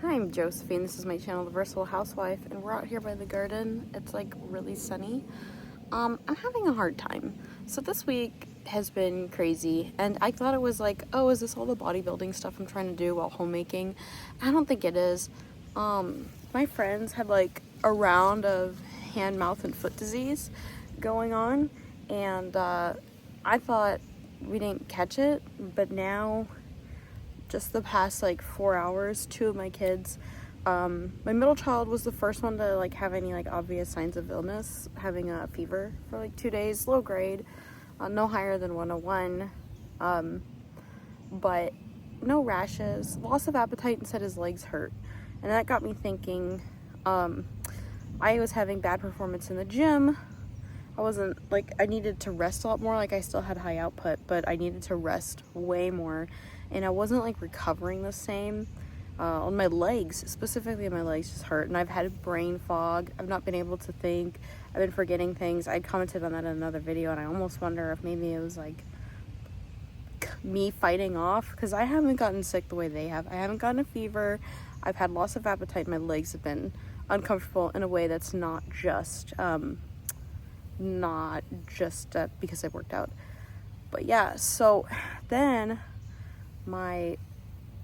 Hi, I'm Josephine. This is my channel, The Versatile Housewife, and we're out here by the garden. It's like really sunny. I'm having a hard time. So this week has been crazy, and I thought it was like, oh, is this all the bodybuilding stuff I'm trying to do while homemaking? I don't think it is. My friends had like a round of hand, mouth, and foot disease going on, and I thought we didn't catch it, but now just the past like 4 hours, two of my kids, my middle child was the first one to like have any like obvious signs of illness, having a fever for like 2 days, low grade, no higher than 101, but no rashes, loss of appetite, and said his legs hurt. And that got me thinking. I was having bad performance in the gym. I wasn't like, I needed to rest a lot more. Like I still had high output, but I needed to rest way more, and I wasn't like recovering the same. On my legs, specifically my legs just hurt, and I've had brain fog. I've not been able to think. I've been forgetting things. I commented on that in another video, and I almost wonder if maybe it was like me fighting off, because I haven't gotten sick the way they have. I haven't gotten a fever. I've had loss of appetite. My legs have been uncomfortable in a way that's not just because I worked out. But yeah, so then my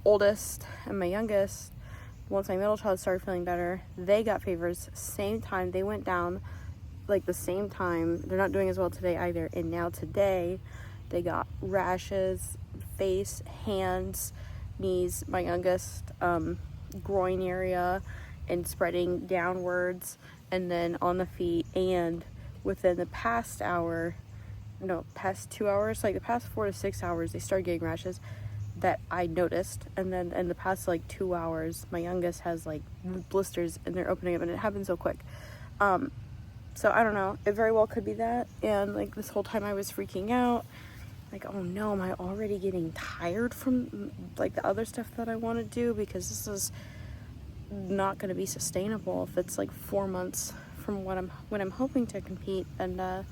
oldest and my youngest, once my middle child started feeling better, they got fevers same time. They went down like the same time. They're not doing as well today either, and now today they got rashes, face, hands, knees, my youngest groin area, and spreading downwards, and then on the feet. And within the past 2 hours, like the past 4 to 6 hours, they started getting rashes that I noticed. And then in the past like 2 hours, my youngest has like blisters, and they're opening up, and it happened so quick. So I don't know, it very well could be that. And like this whole time I was freaking out, like, oh no, am I already getting tired from like the other stuff that I want to do? Because this is not going to be sustainable if it's like 4 months from when I'm hoping to compete. And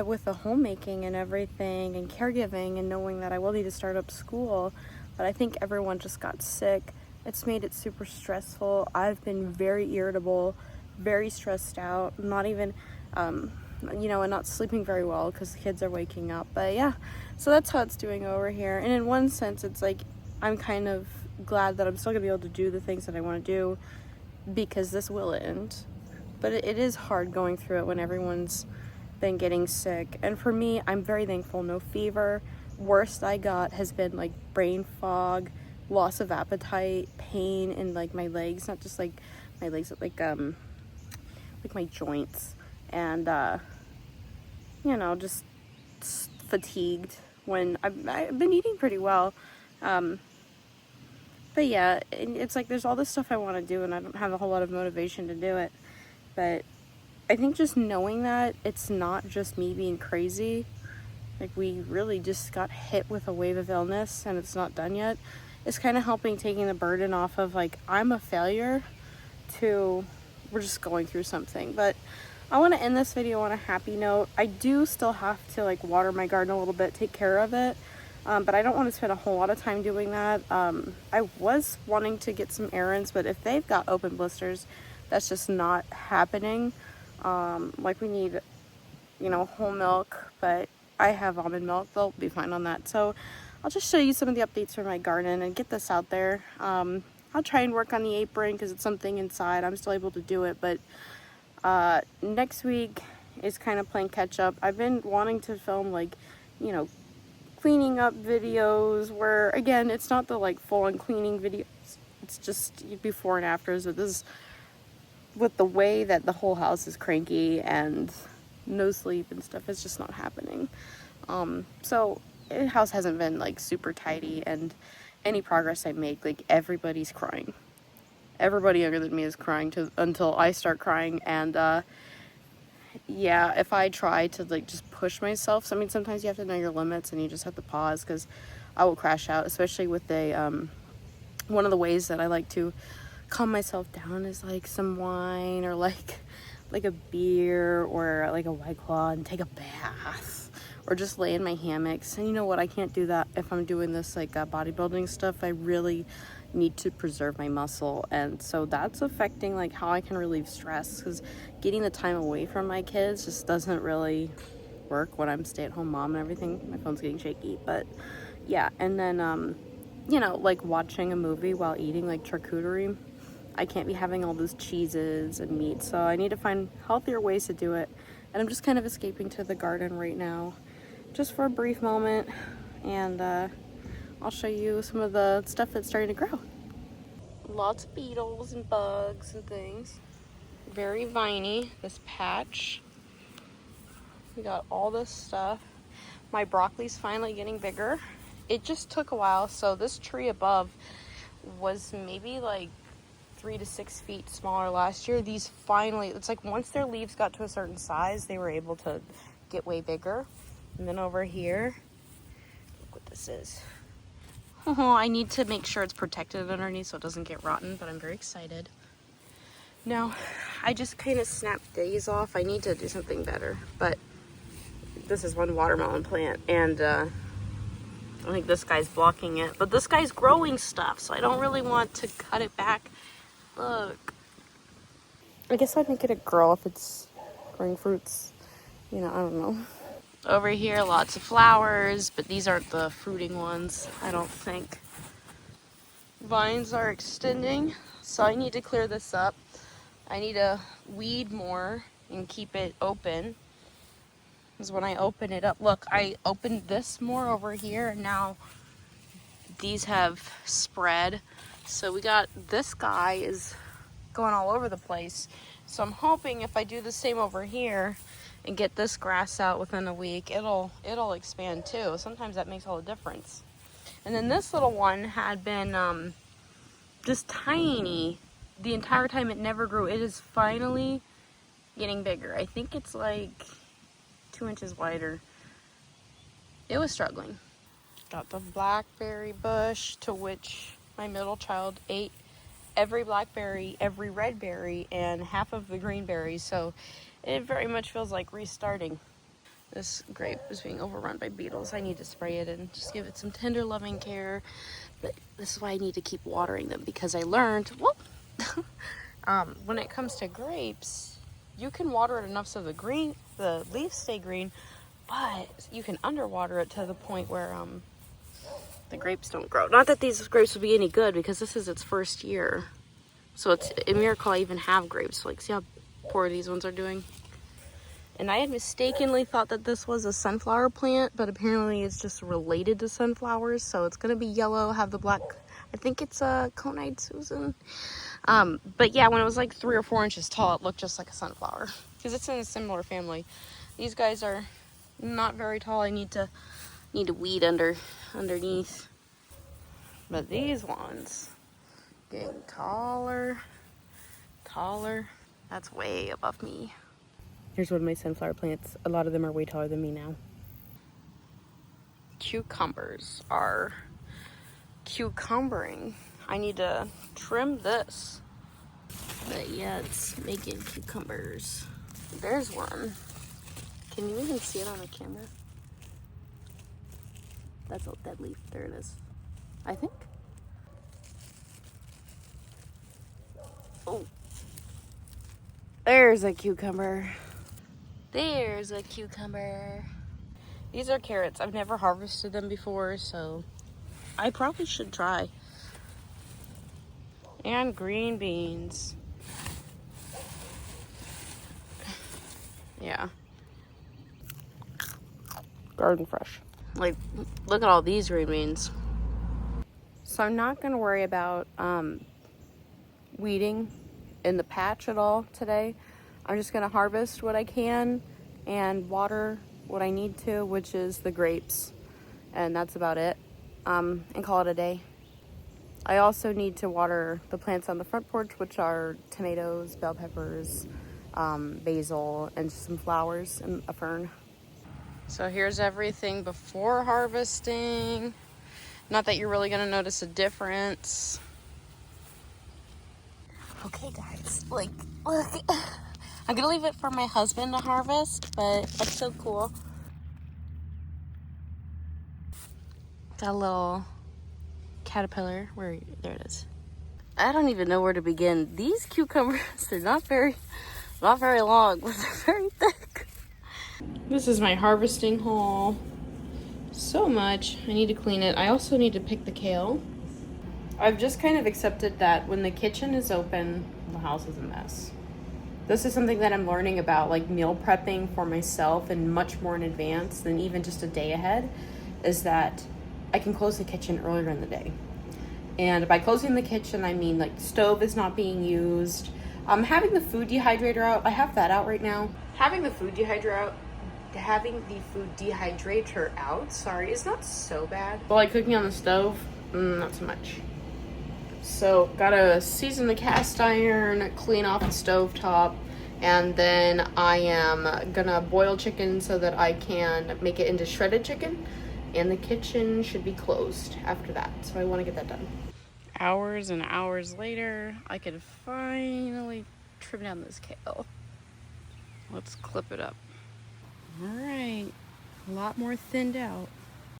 with the homemaking and everything and caregiving, and knowing that I will need to start up school, but I think everyone just got sick. It's made it super stressful. I've been very irritable, very stressed out, not even and not sleeping very well because the kids are waking up. But yeah, so that's how it's doing over here. And in one sense, it's like I'm kind of glad that I'm still gonna be able to do the things that I want to do, because this will end. But it is hard going through it when everyone's been getting sick. And for me, I'm very thankful, no fever. Worst I got has been like brain fog, loss of appetite, pain in like my legs, not just like my legs, but like my joints, and just fatigued when I've been eating pretty well. But yeah, it's like there's all this stuff I want to do, and I don't have a whole lot of motivation to do it. But I think just knowing that it's not just me being crazy, like we really just got hit with a wave of illness and it's not done yet, is kind of helping, taking the burden off of like I'm a failure to we're just going through something. But I want to end this video on a happy note. I do still have to like water my garden a little bit, take care of it. But I don't want to spend a whole lot of time doing that. I was wanting to get some errands, but if they've got open blisters, that's just not happening. Like we need, whole milk, but I have almond milk. They'll be fine on that. So I'll just show you some of the updates for my garden and get this out there. I'll try and work on the apron because it's something inside. I'm still able to do it, but next week is kind of playing catch up. I've been wanting to film like, cleaning up videos where, again, it's not the like full-on cleaning videos. It's just before and afters. But this is with the way that the whole house is cranky and no sleep and stuff, it's just not happening. So the house hasn't been like super tidy, and any progress I make, like everybody's crying. Everybody younger than me is crying until I start crying. And yeah, if I try to like just push myself, so I mean sometimes you have to know your limits and you just have to pause, because I will crash out, especially with one of the ways that I like to calm myself down is like some wine, or like a beer, or like a White Claw, and take a bath, or just lay in my hammocks. And you know what, I can't do that if I'm doing this like bodybuilding stuff. I really need to preserve my muscle, and so that's affecting like how I can relieve stress, because getting the time away from my kids just doesn't really work when I'm stay-at-home mom and everything. My phone's getting shaky, but yeah. And then you know, like watching a movie while eating, like charcuterie, I can't be having all those cheeses and meat, so I need to find healthier ways to do it. And I'm just kind of escaping to the garden right now just for a brief moment, and I'll show you some of the stuff that's starting to grow. Lots of beetles and bugs and things. Very viney, this patch. We got all this stuff. My broccoli's finally getting bigger. It just took a while. So this tree above was maybe like 3 to 6 feet smaller last year. These finally, it's like once their leaves got to a certain size, they were able to get way bigger. And then over here, look what this is. Oh, I need to make sure it's protected underneath so it doesn't get rotten, but I'm very excited. Now, I just kind of snapped these off. I need to do something better, but this is one watermelon plant, and I think this guy's blocking it, but this guy's growing stuff, so I don't really want to cut it back. Look. I guess I'd make it a girl if it's growing fruits. You know, I don't know. Over here, lots of flowers, but these aren't the fruiting ones, I don't think. Vines are extending, so I need to clear this up. I need to weed more and keep it open. Because when I open it up, look, I opened this more over here, and now these have spread. So we got, this guy is going all over the place. So I'm hoping if I do the same over here and get this grass out within a week, it'll expand too. Sometimes that makes all the difference. And then this little one had been just tiny the entire time. It never grew. It is finally getting bigger. I think it's like 2 inches wider. It was struggling. Got the blackberry bush, to which my middle child ate every blackberry, every red berry, and half of the green berries, so it very much feels like restarting. This grape is being overrun by beetles. I need to spray it and just give it some tender, loving care. But this is why I need to keep watering them, because I learned, whoop, when it comes to grapes, you can water it enough so the leaves stay green, but you can underwater it to the point where the grapes don't grow. Not that these grapes will be any good, because this is its first year. So it's a miracle I even have grapes. Like, see how poor these ones are doing? And I had mistakenly thought that this was a sunflower plant, but apparently it's just related to sunflowers. So it's going to be yellow, have the black, I think it's a Conide Susan. But yeah, when it was like 3 or 4 inches tall, it looked just like a sunflower, because it's in a similar family. These guys are not very tall. I need to weed underneath. But these ones getting taller. That's way above me. Here's one of my sunflower plants. A lot of them are way taller than me now. Cucumbers are cucumbering. I need to trim this. But yeah, it's making cucumbers. There's one. Can you even see it on the camera? That's a dead leaf. There it is. I think. Oh. There's a cucumber. There's a cucumber. These are carrots. I've never harvested them before, so I probably should try. And green beans. Yeah. Garden fresh. Like, look at all these green beans. So I'm not going to worry about weeding in the patch at all today. I'm just going to harvest what I can and water what I need to, which is the grapes. And that's about it. And call it a day. I also need to water the plants on the front porch, which are tomatoes, bell peppers, basil, and some flowers and a fern. So here's everything before harvesting. Not that you're really going to notice a difference. Okay, guys, like, look. I'm going to leave it for my husband to harvest, but that's so cool. Got a little caterpillar. There it is. I don't even know where to begin. These cucumbers, they're not very long, but they're very thick. This is my harvesting haul. So much. I need to clean it. I also need to pick the kale. I've just kind of accepted that when the kitchen is open, the house is a mess. This is something that I'm learning about, like meal prepping for myself and much more in advance than even just a day ahead, is that I can close the kitchen earlier in the day. And by closing the kitchen, I mean like stove is not being used. Having the food dehydrator out, I have that out right now. Having the food dehydrator out, sorry, is not so bad. But like cooking on the stove, not so much. So gotta season the cast iron, clean off the stovetop, and then I am gonna boil chicken so that I can make it into shredded chicken, and the kitchen should be closed after that. So I want to get that done. Hours and hours later, I could finally trim down this kale. Let's clip it up. All right, a lot more thinned out.